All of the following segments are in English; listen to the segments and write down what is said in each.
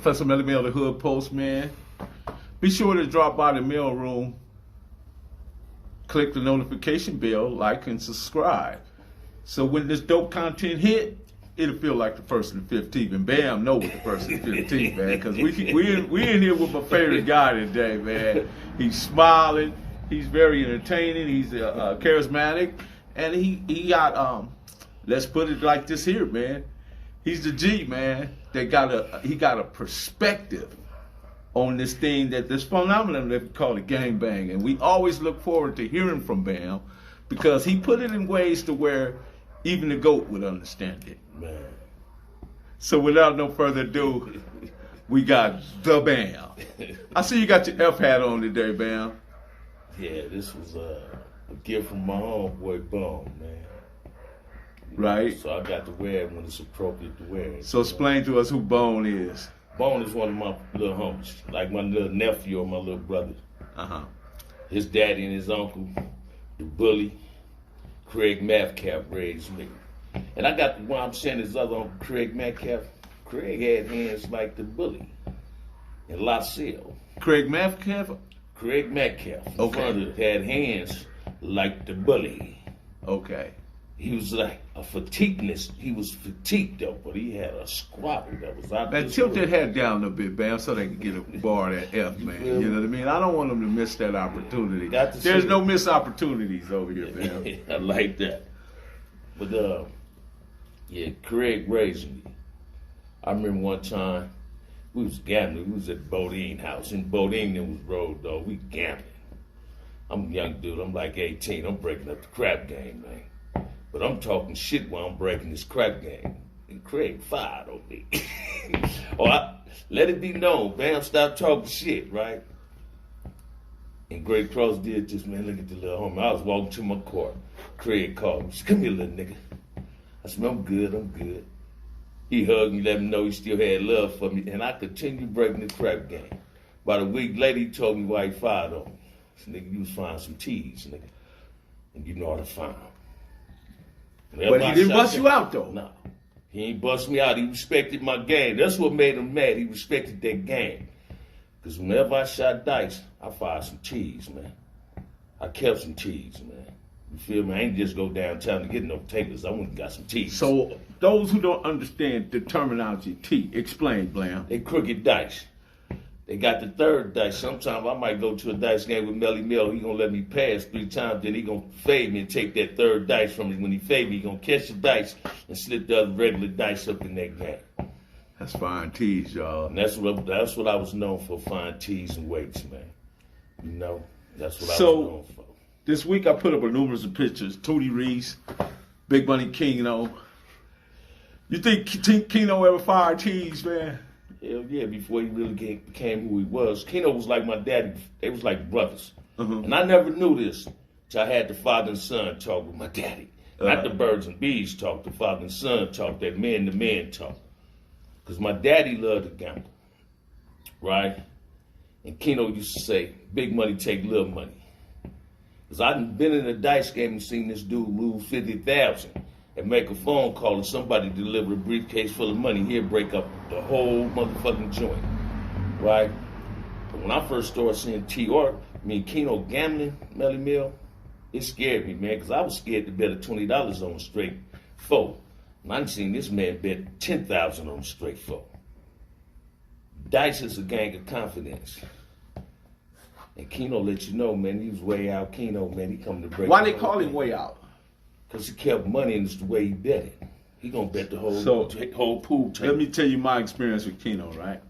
Professor Melly Mail, the Hood Postman. Be sure to drop by the mail room, click the notification bell, like and subscribe. So when this dope content hit, it'll feel like the 1st and the 15th. And Bamm know what the 1st and the 15th, man, because we in here with my favorite guy today, man. He's smiling, he's very entertaining, he's charismatic, and he got let's put it like this here, man. He's the G, man. He got a perspective on this thing, this phenomenon that we call it gangbang. And we always look forward to hearing from Bamm because he put it in ways to where even the GOAT would understand it. Man. So without no further ado, we got the Bamm. I see you got your F hat on today, Bamm. Yeah, this was a gift from my homeboy Bamm, man. Right. So I got to wear it when it's appropriate to wear it. So explain to us who Bone is. Bone is one of my little homies, like my little nephew or my little brother. Uh-huh. His daddy and his uncle, the bully, Craig Metcalf, raised me. And I got what I'm saying, his other uncle, Craig Metcalf. Craig had hands like the bully and LaSalle. Craig Metcalf? Craig Metcalf. Okay. Had hands like the bully. Okay. He was like a fatigueness. He was fatigued though, but he had a squabble that was out there. Man, tilt that head down a bit, Bamm, so they can get a bar at F, man. You know what I mean? I don't want them to miss that opportunity. There's no missed opportunities over here, Bamm. I like that. But yeah, Craig raised me. I remember one time we was gambling. We was at Bodine house. In Bodine, there was road though. We gambling. I'm a young dude. I'm like 18. I'm breaking up the crap game, man. But I'm shit while I'm breaking this crap game. And Craig fired on me. Let it be known, Bamm, stop talking shit, right? And Greg Cross did just, man, look at the little homie. I was walking to my car. Craig called me. He said, come here, little nigga. I said, I'm good. He hugged me, let me know he still had love for me. And I continued breaking the crap game. About a week later, he told me why he fired on me. I said, nigga, you was finding some teas, nigga. And you know how to find them. But he didn't bust you out, though. No. He ain't bust me out. He respected my game. That's what made him mad. He respected that game. Because whenever I shot dice, I fired some cheese, man. I kept some cheese, man. You feel me? I ain't just go downtown to get no takers. I went and got some cheese. So those who don't understand the terminology T, explain, Bamm. They crooked dice. They got the third dice. Sometimes I might go to a dice game with Melly Mel. He gonna let me pass 3 times. Then he gonna fade me and take that third dice from me. When he fade me, he gonna catch the dice and slip the other regular dice up in that game. That's fine tees, y'all. And that's what I was known for, fine tees and weights, man. You know, that's what I was known for. This week I put up a numerous of pictures. Tootie Reese, Big Money Keno. You think Keno ever fired tees, man? Hell yeah, before he really became who he was. Keno was like my daddy. They was like brothers. And I never knew this till I had the father and son talk with my daddy. Not the birds and bees talk, the father and son talk, that man to man talk. Because my daddy loved to gamble, right? And Keno used to say, big money take little money. Because I've been in a dice game and seen this dude lose 50,000. And make a phone call and somebody deliver a briefcase full of money, he'll break up the whole motherfucking joint, right? But when I first started seeing Keno gambling, Melly Mill, it scared me, man, because I was scared to bet $20 on a straight four. And I seen this man bet 10,000 on a straight four. Dice is a gang of confidence. And Keno let you know, man, he was way out. Keno, man, he coming to break. Why they call him way out? Because he kept money and it's the way he bet it. He gonna bet the whole pool table. Let me tell you my experience with Keno, right?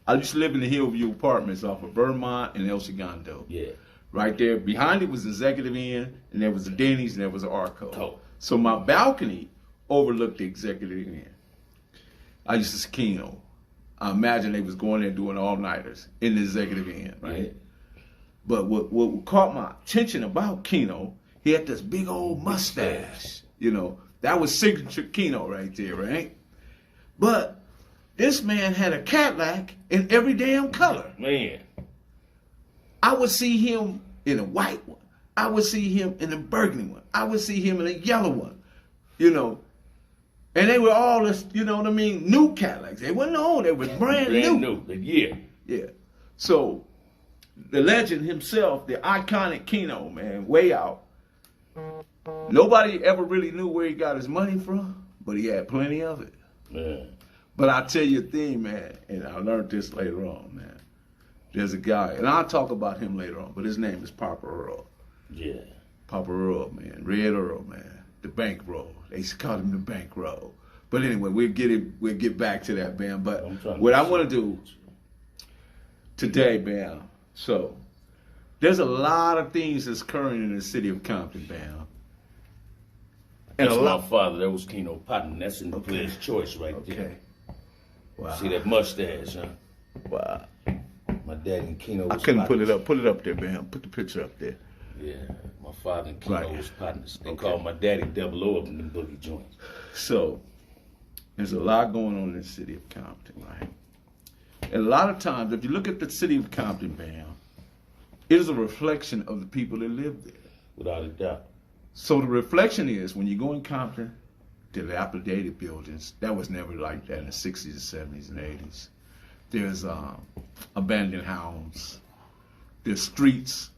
I used to live in the Hillview Apartments off of Vermont and El Segundo. Yeah. Right there, behind it was the Executive Inn, and there was a Denny's, and there was an Arco. Oh. So my balcony overlooked the Executive Inn. I used to see Keno. I imagine they was going there doing all-nighters in the Executive Inn, right? Yeah. But what caught my attention about Keno, he had this big old mustache, you know. That was signature Keno right there, right? But this man had a Cadillac in every damn color. Man. I would see him in a white one. I would see him in a burgundy one. I would see him in a yellow one, you know. And they were all this, you know what I mean, new Cadillacs. They weren't old, they were brand new. Yeah. Yeah. So the legend himself, the iconic Keno, man, way out. Nobody ever really knew where he got his money from, but he had plenty of it. Yeah. But I'll tell you a thing, man, and I learned this later on, man. There's a guy, and I'll talk about him later on, but his name is Papa Earl. Yeah. Papa Earl, man. Red Earl, man. The bankroll. They used to call him the bankroll. But anyway, we'll get back to that, Bamm. But what I want to do today, Bamm, so there's a lot of things that's occurring in the city of Compton, Bamm. And that's my father. That was Keno Potton. That's in the player's choice right there. Wow. See that mustache, huh? Wow. My dad and Keno was I couldn't partners. put it up. Put it up there, Bamm. Put the picture up there. Yeah, my father and Keno was partners. They called my daddy 00 up in them boogie joints. So there's a lot going on in the city of Compton, right? And a lot of times, if you look at the city of Compton, Bamm, it is a reflection of the people that live there. Without a doubt. So the reflection is, when you go in Compton, dilapidated buildings, that was never like that in the 60s, and 70s, and 80s. There's abandoned homes. There's streets,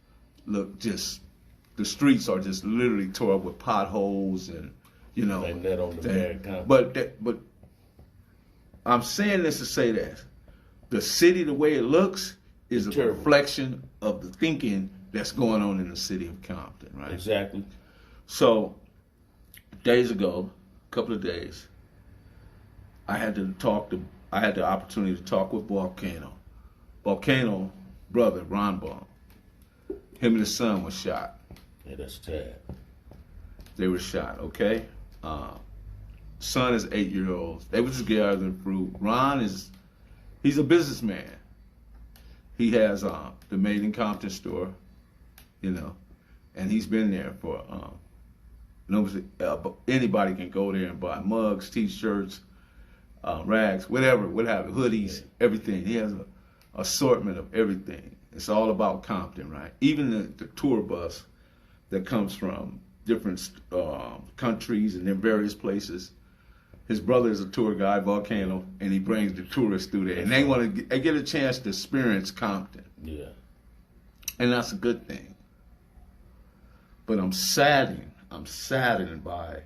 the streets are just literally tore up with potholes and, you know. Blame that on the bad Compton. But I'm saying this to say that the city, the way it looks, is a reflection of the thinking that's going on in the city of Compton, right? Exactly. So, days ago, a couple of days, I had the opportunity to talk with Volcano. Volcano brother, Ron Bamm. Him and his son was shot. Yeah, that's sad. They were shot, okay? Son is 8-year-old. They was gathering fruit. Ron he's a businessman. He has the Made in Compton store, you know, and he's been there for, anybody can go there and buy mugs, t-shirts, rags, whatever, hoodies, everything. He has an assortment of everything. It's all about Compton, right? Even the tour bus that comes from different countries and then various places. His brother is a tour guide, Volcano, and he brings the tourists through there. And they get a chance to experience Compton. Yeah. And that's a good thing. But I'm saddened by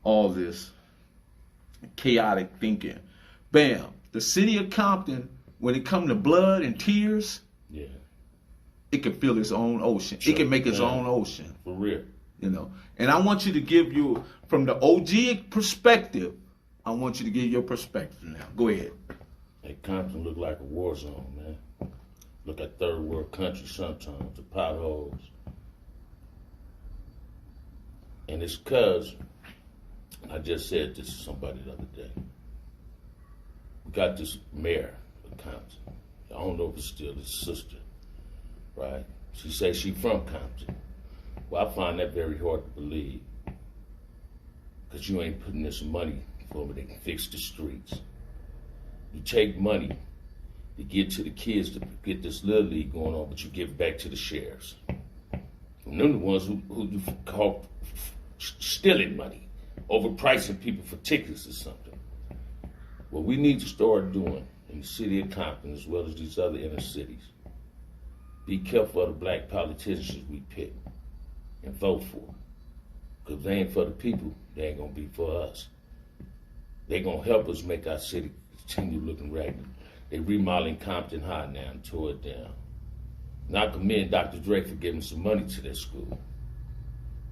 all this chaotic thinking. Bamm, the city of Compton, when it comes to blood and tears, yeah, it can feel its own ocean. It can make its own ocean. For real. You know. And I want you to give you, from the OG perspective, I want you to give your perspective now. Go ahead. Hey, Compton look like a war zone, man. Look at third world country sometimes, the potholes. And it's cause, I just said this to somebody the other day. We got this mayor of Compton. I don't know if it's still his sister, right? She says she from Compton. Well, I find that very hard to believe. Because you ain't putting this money for me that can fix the streets. You take money to get to the kids to get this little league going on, but you give it back to the sheriffs. And they're the ones who you call stealing money, overpricing people for tickets or something. What we need to start doing in the city of Compton, as well as these other inner cities, be careful of the black politicians we pick and vote for. Because they ain't for the people, they ain't gonna be for us. They gonna help us make our city continue looking ragged. They remodeling Compton High now and tore it down. And I commend Dr. Dre for giving some money to that school,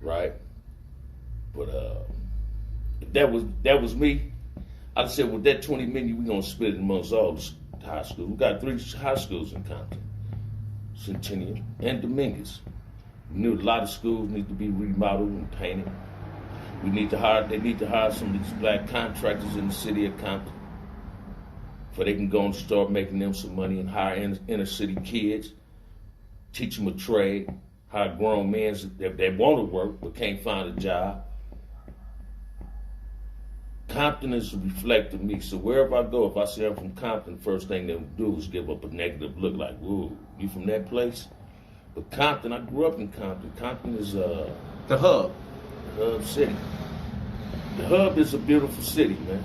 right? But if that was me, I'd say, with that 20 million, we're gonna split it amongst all the high schools. We got 3 high schools in Compton, Centennial and Dominguez. We knew a lot of schools need to be remodeled and painted. They need to hire some of these black contractors in the city of Compton, so they can go and start making them some money and hire inner city kids, teach them a trade, hire grown men that want to work but can't find a job. Compton is a reflect of me, so wherever I go, if I say I'm from Compton, the first thing they'll do is give up a negative look like, whoa, you from that place? But Compton, I grew up in Compton. Compton is the hub city. The hub is a beautiful city, man,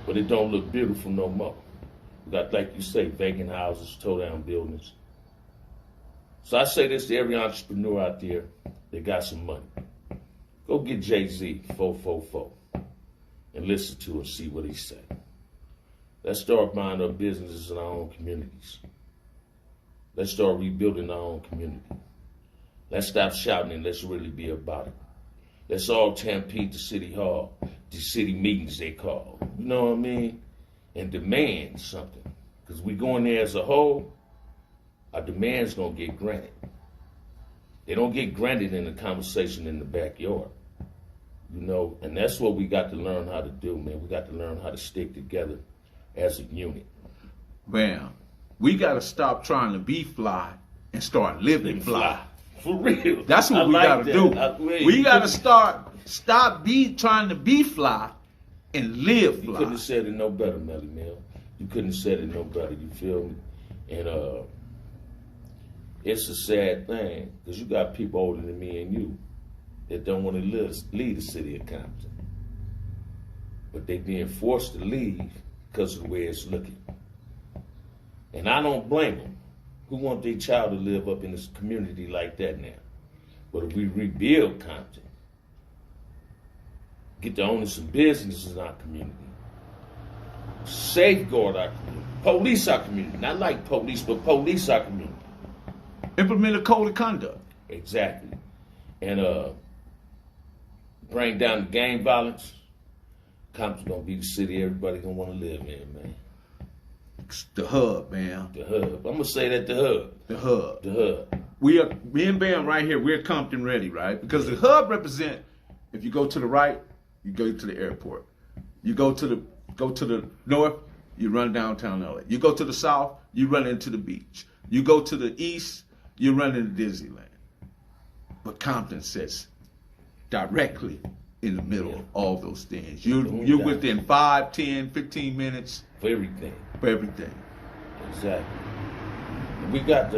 but it don't look beautiful no more. We got, like you say, vacant houses, toe-down buildings. So I say this to every entrepreneur out there that got some money. Go get Jay-Z 444 and listen to and see what he say. Let's start buying our businesses in our own communities. Let's start rebuilding our own community. Let's stop shouting and let's really be about it. Let's all stampede to City Hall, the city meetings they call. You know what I mean? And demand something. Because we go in there as a whole, our demands don't get granted. They don't get granted in the conversation in the backyard. You know, and that's what we got to learn how to do, man. We got to learn how to stick together as a unit. Bam. We got to stop trying to be fly and start living fly. For real. That's what we got to do. We got to stop trying to be fly and live fly. You couldn't have said it no better, Melly Mill. You couldn't have said it no better. You feel me? And it's a sad thing because you got people older than me and you that don't want to leave the city of Compton. But they being forced to leave because of the way it's looking. And I don't blame them. Who want their child to live up in this community like that now? But if we rebuild Compton, get to own some businesses in our community, safeguard our community, police our community, not like police, but police our community. Implement a code of conduct. Exactly. And bring down the gang violence, Compton's gonna be the city everybody gonna want to live in, man. It's the hub, man. The hub. I'm gonna say that the hub. The hub. The hub. Me and Bamm right here, we're Compton ready, right? Because the hub represent, if you go to the right, you go to the airport. You go to the north, you run downtown LA. You go to the south, you run into the beach. You go to the east, you run into Disneyland. But Compton sits directly in the middle of all those things. You're within 5, 10, 15 minutes. For everything. For everything. Exactly. We got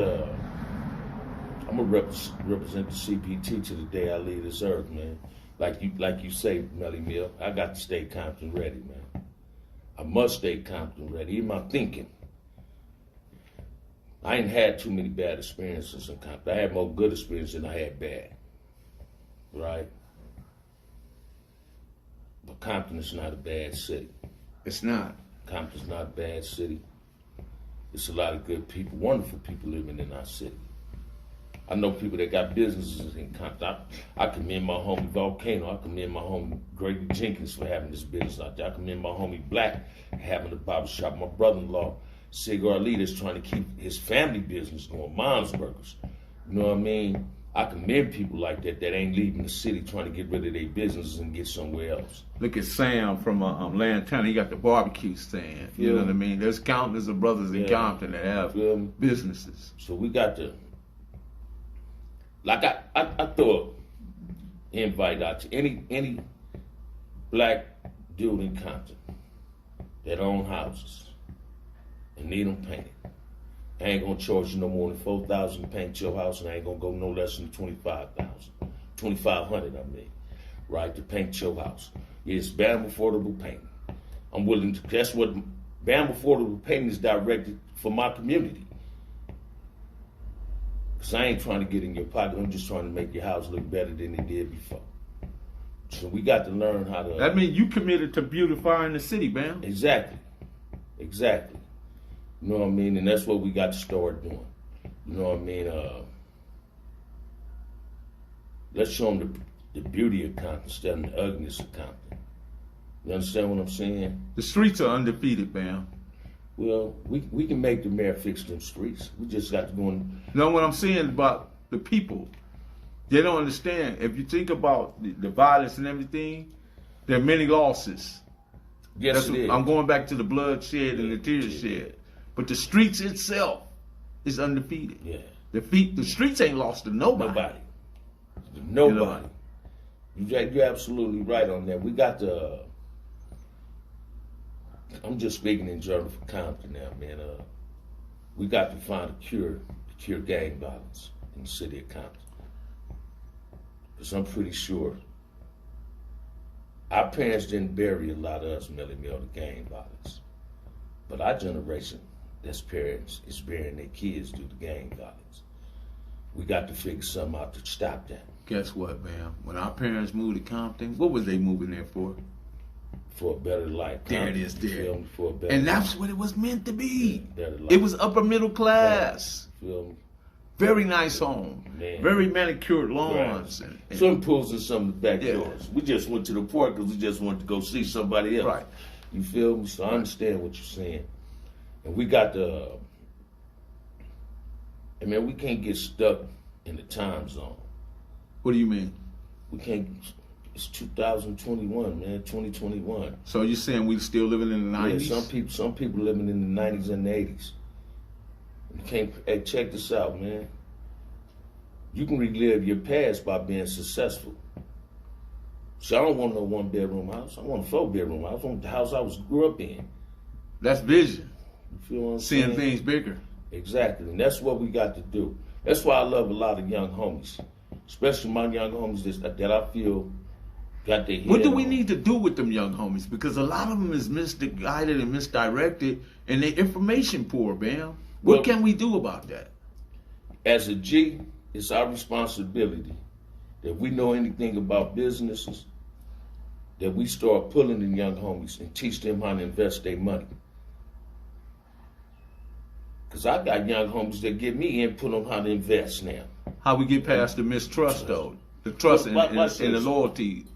I'm gonna represent the CPT to the day I leave this earth, man. Like you say, Melly Mill, I got to stay Compton ready, man. I must stay Compton ready. Even my thinking. I ain't had too many bad experiences in Compton. I had more good experiences than I had bad. Right? But Compton is not a bad city. It's not. Compton's not a bad city. It's a lot of good people, wonderful people living in our city. I know people that got businesses in Compton. I commend my homie Volcano. I commend my homie Grady Jenkins for having this business out there. I commend my homie Black having a barber shop. My brother-in-law, Cigar Lee, is trying to keep his family business going, Mom's Burgers. You know what I mean? I commend people like that ain't leaving the city trying to get rid of their businesses and get somewhere else. Look at Sam from Lantana. He got the barbecue stand. You know what I mean? There's countless of brothers in Compton that have businesses. So we got to, like I throw an invite out to any black dude in Compton that own houses and need them painted. I ain't gonna charge you no more than $4,000 to paint your house, and I ain't gonna go no less than $2,500. I mean, right, to paint your house. It's Bamm Affordable Painting. I'm willing to. That's what Bamm Affordable Painting is directed for my community. Cause I ain't trying to get in your pocket. I'm just trying to make your house look better than it did before. So we got to learn how to. That means you committed to beautifying the city, Bamm. Exactly. You know what I mean? And that's what we got to start doing. You know what I mean? Let's show them the beauty of Compton instead of the ugliness of Compton. You understand what I'm saying? The streets are undefeated, Bamm. Well, we can make the mayor fix them streets. We just got to go and... You know what I'm saying about the people? They don't understand. If you think about the violence and everything, there are many losses. Yes, it is. I'm going back to the bloodshed and the tears shed. But the streets itself is undefeated. Yeah. The streets ain't lost to nobody. Nobody. You're absolutely right on that. We got to... I'm just speaking in general for Compton now, man. We got to find a cure to cure gang violence in the city of Compton. Because I'm pretty sure Our parents didn't bury a lot of us, Melly Mill, to gang violence. But our generation, that's parents, is burying their kids due to gang violence. We got to figure something out to stop that. Guess what, man? When our parents moved to Compton, what was they moving there for? For a better life. There it is, there. Feel me? For a better And life. that's what it was meant to be. Better life. It was upper middle class. Feel me? Very nice home. Man. Very manicured lawns. Right. And Swimming pools in some of the back Yeah. doors. We just went to the park because we just wanted to go see somebody else. Right. You feel me? So I understand what you're saying. And we got the, and man, we can't get stuck in the time zone. What do you mean? We can't, it's 2021, man, 2021. So you're saying we still living in the 90s? Yeah, some people living in the 90s and the 80s. You can't, hey, check this out, man. You can relive your past by being successful. So I don't want no 1-bedroom house. I want a 4-bedroom house. I want the house I grew up in. That's vision. You feel what I'm Seeing saying? things bigger. Exactly, and that's what we got to do. That's why I love a lot of young homies, especially my young homies that I feel got their head What do we on. need to do with them young homies? Because a lot of them is misguided and misdirected, and they information poor, Bam. What Well, can we do about that? As a G, it's our responsibility that we know anything about businesses, that we start pulling the young homies and teach them how to invest their money. Because I got young homies that give me input on how to invest now. How we get past the mistrust, though? The trust and the loyalty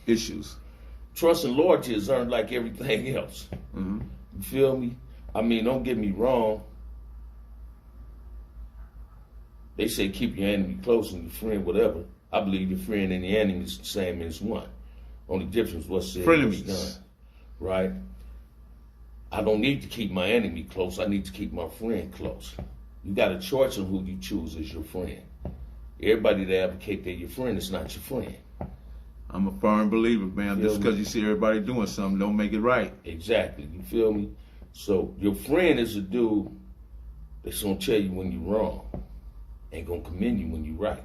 issues. Trust and loyalty is earned like everything else. Mm-hmm. You feel me? I mean, don't get me wrong. They say keep your enemy close and your friend whatever. I believe your friend and the enemy is the same as one. Only difference is what's said, what's done. Right? I don't need to keep my enemy close. I need to keep my friend close. You got a choice on who you choose as your friend. Everybody that advocate they're your friend is not your friend. I'm a firm believer, man. Just because you see everybody doing something don't make it right. Exactly. You feel me? So your friend is a dude that's gonna tell you when you're wrong and gonna commend you when you're right.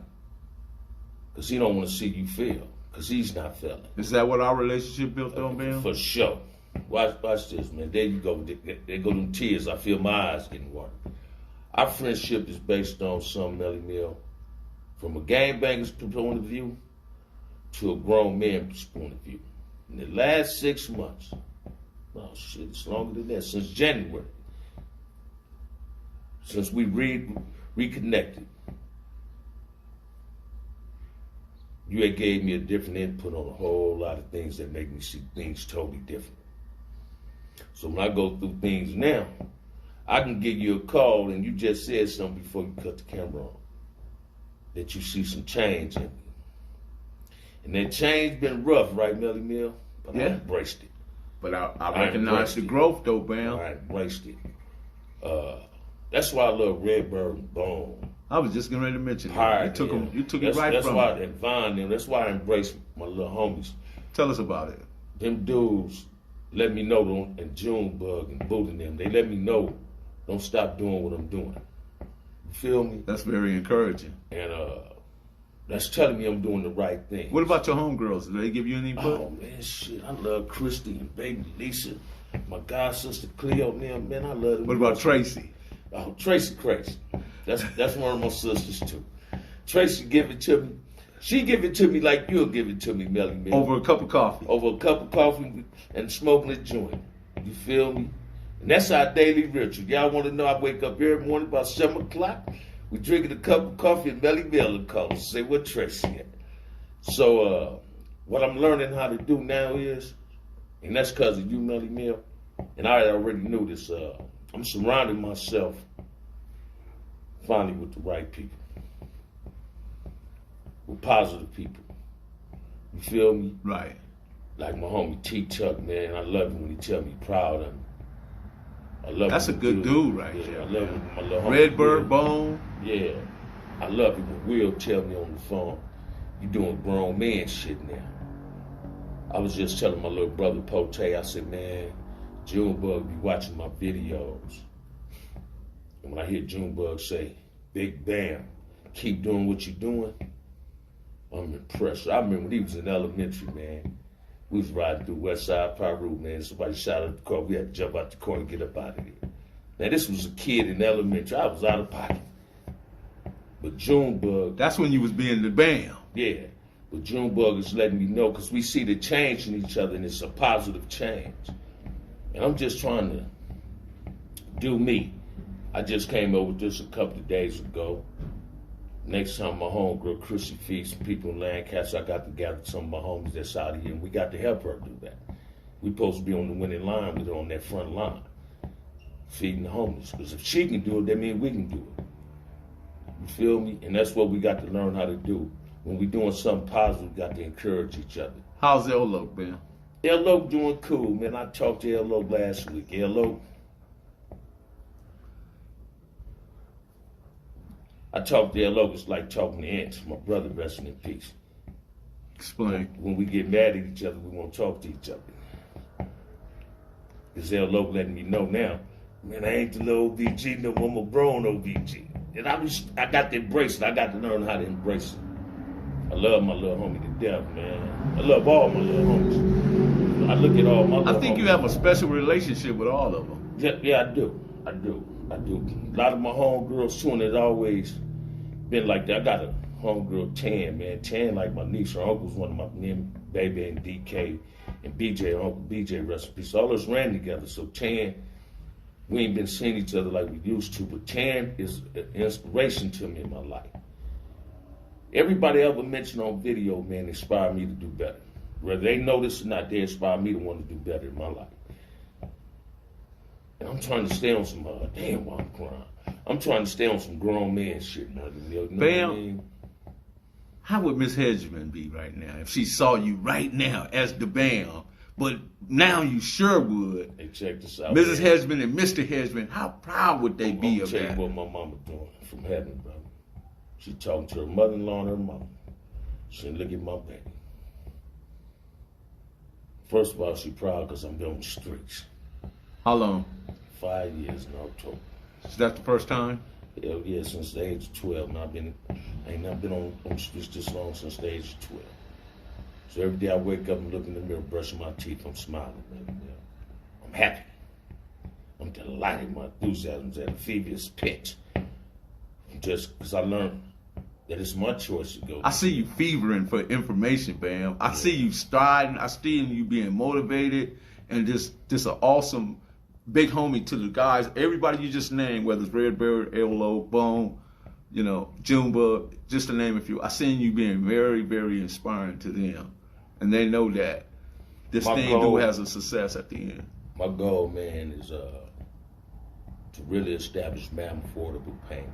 Because he don't want to see you fail. Because he's not failing. Is that what our relationship built on, Bam? For sure. Watch this, man. There you go. There go them tears. I feel my eyes getting watered. Our friendship is based on some, Melly Mill, from a gangbanger's point of view to a grown man's point of view. In the last 6 months, oh shit, it's longer than that, since January, since we reconnected, you had gave me a different input on a whole lot of things that make me see things totally different. So when I go through things now, I can give you a call and you just said something before you cut the camera on, that you see some change in me. And that change been rough, right, Melly Mill? But I embraced it. But I recognize the growth, though, Bam. I embraced it. That's why I love Redbird and Bamm. I was just getting ready to mention that. You took it right that's from why, me. and Vine them. That's why I embraced my little homies. Tell us about it. Them dudes let me know, and Junebug and Boot and them, they let me know, don't stop doing what I'm doing. You feel me? That's very encouraging. And that's telling me I'm doing the right thing. What about your homegirls? Do they give you any input? Oh man, shit, I love Christy and baby Lisa, my god sister Cleo and them, man, I love them. What about Tracy? Oh, Tracy crazy. That's one of my sisters too. Tracy give it to me. She give it to me like you'll give it to me, Melly Mill. Over a cup of coffee. Over a cup of coffee and smoking a joint. You feel me? And that's our daily ritual. Y'all want to know I wake up every morning about 7 o'clock. We drinking a cup of coffee and Melly Mill calls. Say what Tracy at. So what I'm learning how to do now is, and that's because of you, Melly Mill, and I already knew this, I'm surrounding myself finally with the right people. With positive people. You feel me? Right. Like my homie T-Tuck, man. I love him when he tell me proud of him. I love That's him a good dude right there. there. I love him. My little homie Redbird, Will. Bamm. Yeah. I love it when Will tell me on the phone, you doing grown man shit now. I was just telling my little brother Pote, I said, man, Junebug be watching my videos. And when I hear Junebug say, Big Bamm, keep doing what you're doing, I'm impressed. I remember when he was in elementary, man. We was riding through West Side Peru, man. Somebody shot at the car. We had to jump out the car and get up out of there. Now, this was a kid in elementary. I was out of pocket. But Junebug... That's when you was being the Bamm. Yeah. But Junebug is letting me know, because we see the change in each other, and it's a positive change. And I'm just trying to do me. I just came over this a couple of days ago. Next time my homegirl, Chrissy, feeds some people in Lancaster, I got to gather some of my homies that's out of here, and we got to help her do that. We supposed to be on the winning line with her on that front line, feeding the homeless. Because if she can do it, that means we can do it. You feel me? And that's what we got to learn how to do. When we doing something positive, we got to encourage each other. How's L.O., man? L.O. doing cool, man. I talked to L.O. last week. L.O. I talked to L.O. It's like talking to ants. My brother resting in peace. Explain. When we get mad at each other, we won't talk to each other. Because L.O. letting me know now, man, I ain't the little OVG no more. I'm a grown OVG. And I got to embrace it. I got to learn how to embrace it. I love my little homie to death, man. I love all my little homies. I look at all my little I think homies. you have a special relationship with all of them. Yeah, I do. A lot of my homegirls too, and it's always been like that. I got a homegirl, Tan, man. Tan like my niece. Her uncle's one of my men, Baby and DK and BJ, Uncle BJ recipes. All us ran together. So Tan, we ain't been seeing each other like we used to, but Tan is an inspiration to me in my life. Everybody ever mentioned on video, man, inspired me to do better. Whether they know this or not, they inspire me to want to do better in my life. And I'm trying to stay on some, damn, why I'm crying. I'm trying to stay on some grown man shit, man. You know Bamm, what I mean? How would Miss Hedgeman be right now if she saw you right now as the Bamm? But now you sure would. Hey, check this out. Mrs. Man. Hedgeman and Mr. Hedgeman, how proud would they be of tell you that? what my mama doing from heaven, brother. She talking to her mother-in-law and her mama. She said, look at my baby. First of all, she proud because I'm on the streets. How long? 5 years in October. Is that the first time? Hell yeah, since the age of 12. And I ain't never been on the streets this long since the age of 12. So every day I wake up and look in the mirror, brushing my teeth, I'm smiling, baby. I'm happy. I'm delighted. My enthusiasm's at a feverish pitch. Just because I learned that it's my choice to go. I see you fevering for information, Bamm. I see you striding. I see you being motivated and just an awesome big homie to the guys. Everybody you just named, whether it's Redbird, L.O., Bone, you know, Junebug, just to name a few. I seen you being very, very inspiring to them. And they know that this My thing goal- has a success at the end. My goal, man, is to really establish Bamm affordable payment.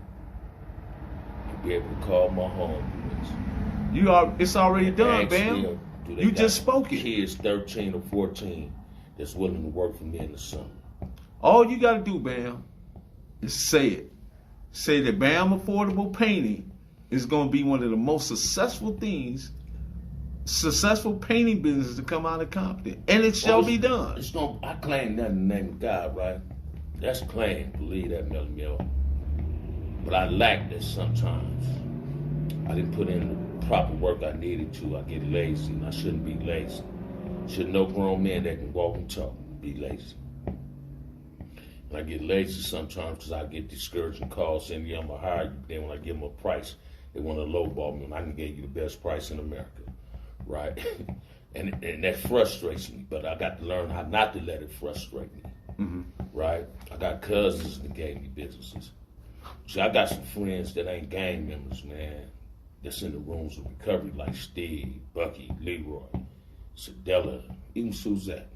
And be able to call my homies. It's already done, Ask Bamm. them, do they You got just spoke it. Kids 13 or 14 that's willing to work for me in the summer. All you got to do, Bamm, is say it. Say that Bamm Affordable Painting is going to be one of the most successful painting businesses to come out of Compton. And it shall be done. I claim that in the name of God, right? That's claim, believe that, Melly Mill. But I lack this sometimes. I didn't put in the proper work I needed to. I get lazy, and I shouldn't be lazy. Should no grown man that can walk and talk be lazy. And I get lazy sometimes because I get discouraging calls saying, yeah, I'm going to hire you. Then when I give them a price, they want to lowball me. And I can get you the best price in America, right? and that frustrates me. But I got to learn how not to let it frustrate me, right? I got cousins that gave me businesses. See, I got some friends that ain't gang members, man, that's in the rooms of recovery like Steve, Bucky, Leroy, Sadella, even Suzette,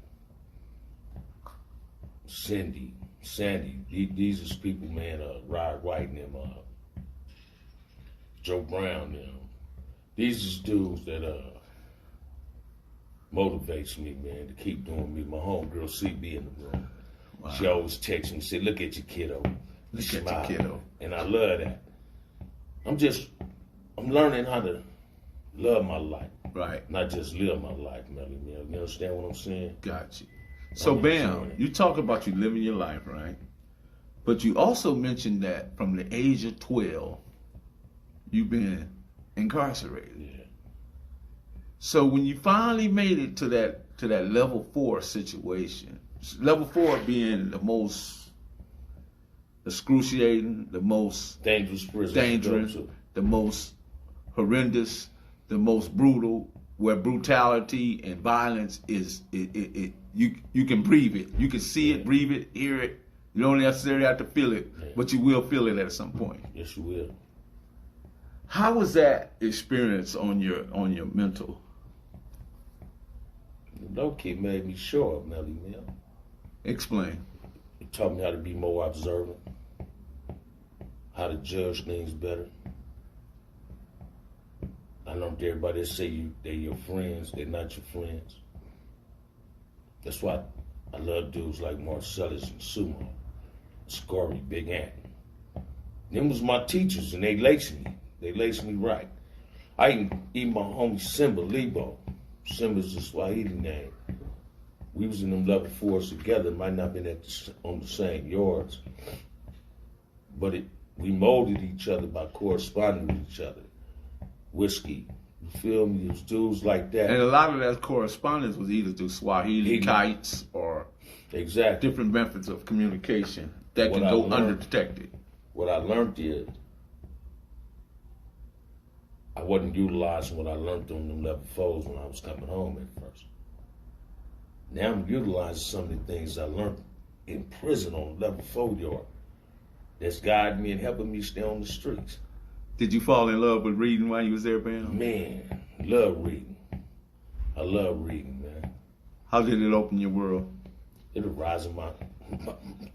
Cindy, Sandy. These is people, man, Rod White and them, Joe Brown, them. These is dudes that motivates me, man, to keep doing me. My homegirl CB in the room. Wow. She always texts me and say, look at your kiddo. Look at your kiddo. And I love that. I'm learning how to love my life. Right. Not just live my life, Melly. You understand what I'm saying? Got you. So, Bamm, you talk about you living your life, right? But you also mentioned that from the age of 12, you've been incarcerated. Yeah. So when you finally made it to that to that level 4 situation. Level 4 being the most excruciating, the most dangerous prison, dangerous, the most horrendous, the most brutal, where brutality and violence is you can breathe it, you can see it, breathe it, hear it. You don't necessarily have to feel it, but you will feel it at some point. Yes, you will. How was that experience on your mental? Low-key made me sure of Melly Mel. Explain. It taught me how to be more observant, how to judge things better. I learned everybody that say they're your friends, they're not your friends. That's why I love dudes like Marcellus and Sumo, Scory, Big Ant. Them was my teachers, and they laced me. They laced me right. I even my homie Simba Lebo. Simba's a Swahili name. We was in them level 4s together. Might not been on the same yards, but we molded each other by corresponding with each other. Whiskey, you feel me? It was dudes like that. And a lot of that correspondence was either through Swahili kites or different methods of communication that can go undetected. What I learned is I wasn't utilizing what I learned on them level 4s when I was coming home at first. Now I'm utilizing some of the things I learned in prison on level 4 yard that's guiding me and helping me stay on the streets. Did you fall in love with reading while you was there, Bamm? Man, love reading. I love reading, man. How did it open your world? It arised in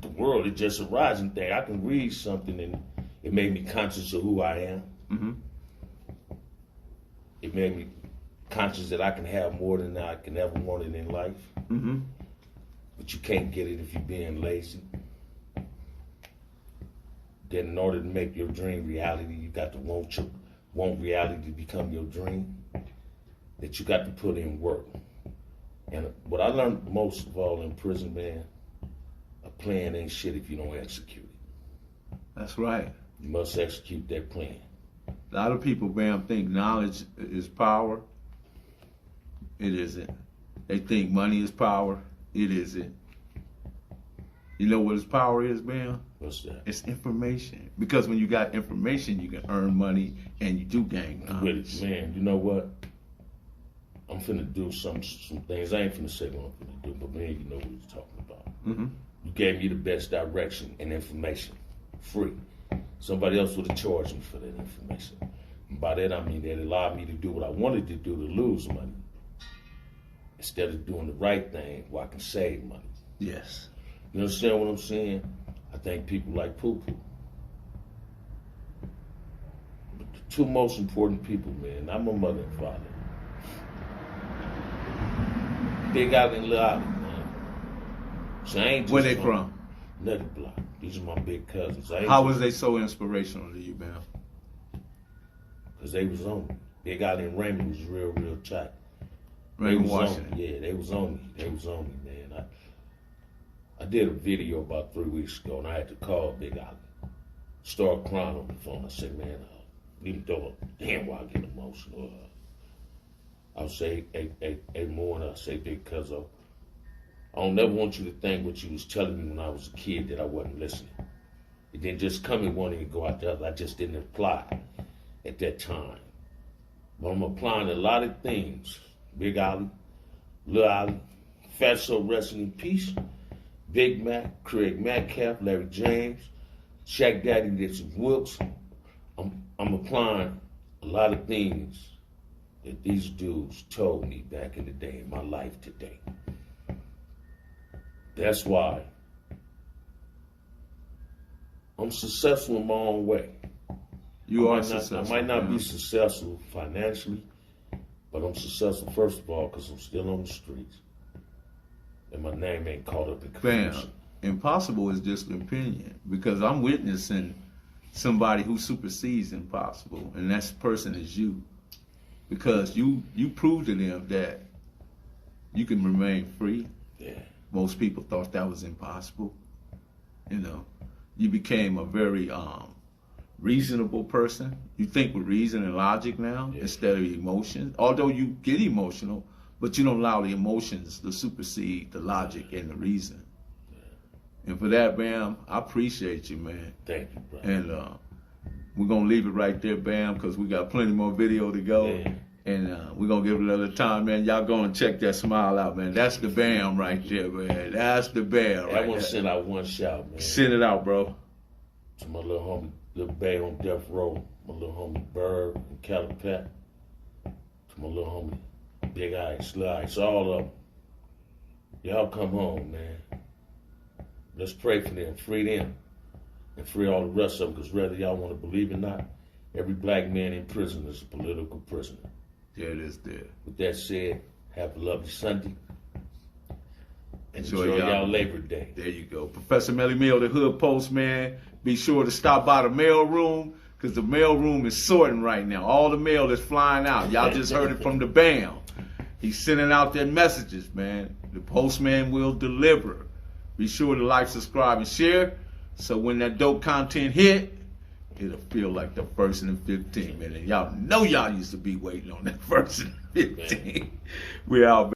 the world is just a rising thing. I can read something and it made me conscious of who I am. Mm-hmm. It made me conscious that I can have more than I can ever want it in life. Mm-hmm. But you can't get it if you're being lazy. That in order to make your dream reality, you got to want reality to become your dream. That you got to put in work. And what I learned most of all in prison, man, a plan ain't shit if you don't execute it. That's right. You must execute that plan. A lot of people, Bamm, think knowledge is power. It isn't. They think money is power. It isn't. You know what his power is, Bamm? What's that? It's information. Because when you got information, you can earn money and you do gain knowledge. Man, you know what? I'm finna do some things. I ain't finna say what I'm finna do, but man, you know what he's talking about. Mm-hmm. You gave me the best direction and information, free. Somebody else would have charged me for that information. And by that I mean that it allowed me to do what I wanted to do to lose money, instead of doing the right thing where I can save money. Yes. You understand what I'm saying? I think people like poo-poo. But the two most important people, man, I'm my mother and father. Big Alley and Lil Alley, man. So I ain't just where they from? Nutty Block. These are my big cousins. How was they so inspirational to you, Bamm? Because they was on me. Big Alley and Raymond was real tight. Raymond Washington. Yeah, they was on me. They was on me, man. I did a video about 3 weeks ago, and I had to call Big Alley. Start crying on the phone. I said, man, even though damn why I get emotional. I'll say, hey, more, and I say, big cuz I don't never want you to think what you was telling me when I was a kid that I wasn't listening. It didn't just come in one and go out the other. I just didn't apply at that time. But I'm applying a lot of things. Big Alley, Lil Alley, Fatso resting in peace, Big Mac, Craig Metcalf, Larry James, Shaq Daddy Dixon Wilkes. I'm applying a lot of things that these dudes told me back in the day in my life today. That's why I'm successful in my own way. You are successful. I might not be successful financially, but I'm successful first of all because I'm still on the streets. And my name ain't caught up in confusion. Bam. Impossible is just an opinion because I'm witnessing somebody who supersedes impossible, and that person is you. Because you prove to them that you can remain free. Yeah. Most people thought that was impossible. You know, you became a very reasonable person. You think with reason and logic now instead of emotion. Although you get emotional, but you don't allow the emotions to supersede the logic and the reason. And for that, Bamm, I appreciate you, man. Thank you, bro. And we're going to leave it right there, Bamm, because we got plenty more video to go. Yeah. And we're going to give it another time, man. Y'all go and check that smile out, man. That's the Bamm right there, man. That's the Bamm right there. I want to send out one shout, man. Send it out, bro. To my little homie, Little Bay on Death Row. My little homie, Bird and Calipat. To my little homie, Big Ice, Sly Ice, all of them. Y'all come home, man. Let's pray for them, free them, and free all the rest of them, because whether y'all want to believe it or not, every black man in prison is a political prisoner. Yeah, it is there. With that said, have a lovely Sunday. And Enjoy y'all Labor Day. There you go. Professor Melly Mill, the Hood Postman. Be sure to stop by the mail room, because the mail room is sorting right now. All the mail is flying out. Y'all just heard it from the Bamm. He's sending out their messages, man. The postman will deliver. Be sure to like, subscribe, and share, so when that dope content hit, it'll feel like the 1st and the 15th, man. And y'all know y'all used to be waiting on that 1st and 15th. We out, man.